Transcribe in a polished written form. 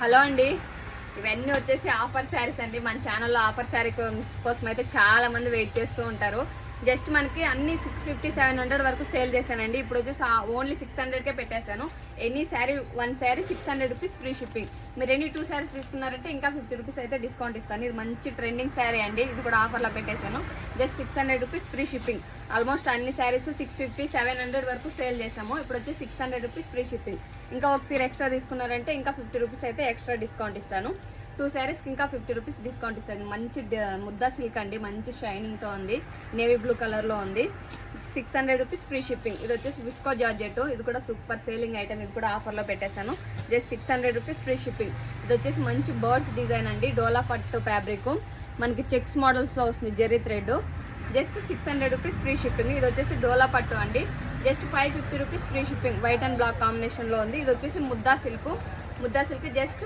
Hello అండి, ఇవన్నీ వచ్చేసి ఆఫర్ శారీస్ అండి. మన ఛానల్లో ఆఫర్ శారీ కోసం అయితే చాలా మంది వెయిట్ చేస్తూ ఉంటారు. జస్ట్ మనకి అన్ని 650-700 వరకు సేల్ చేశానండి. ఇప్పుడు వచ్చేసి ఓన్లీ 600కే పెట్టేశాను. Any sari 1 sari 600 rupees free shipping. మీరు ఎనీ 2 శారీస్ తీసుకున్నారంటే ఇంకా 50 రూపీస్ అయితే డిస్కౌంట్ ఇస్తాను. ఇది మంచి ట్రెండింగ్ శారీ అండి. ఇది కూడా ఆఫర్లో పెట్టేశాను. Just 600 rupees free shipping. Almost అన్ని శారీస్ 650-700 వరకు సేల్ చేసాము. ఇప్పుడు వచ్చి 600 రూపీస్ ఫ్రీ షిప్పింగ్. ఇంకా ఒక సీర ఎక్స్ట్రా తీసుకున్నారంటే ఇంకా 50 రూపీస్ అయితే ఎక్స్ట్రా డిస్కౌంట్ ఇస్తాను. 2 శారీస్కి ఇంకా 50 రూపీస్ డిస్కౌంట్ ఇస్తాను. మంచి ముద్దా సిల్క్ అండి, మంచి షైనింగ్తో ఉంది, నేవీ బ్లూ కలర్లో ఉంది. 600 రూపీస్ ఫ్రీ షిప్పింగ్. ఇది వచ్చేసి విస్కో జార్జెట్, ఇది కూడా సూపర్ సేలింగ్ ఐటమ్. ఇది కూడా ఆఫర్లో పెట్టేశాను. Just 600 rupees free shipping. ఇది వచ్చేసి మంచి బర్డ్స్ డిజైన్ అండి, డోలా పట్టు ఫ్యాబ్రిక్, మనకి చెక్స్ మోడల్స్లో వస్తుంది, జెర్రీ thread. Just 600 rupees free shipping. ఇది వచ్చేసి డోలా పట్టు అండి, just 550 rupees free shipping. White and black కాంబినేషన్లో ఉంది. ఇది వచ్చేసి ముద్దా సిల్క్ జస్ట్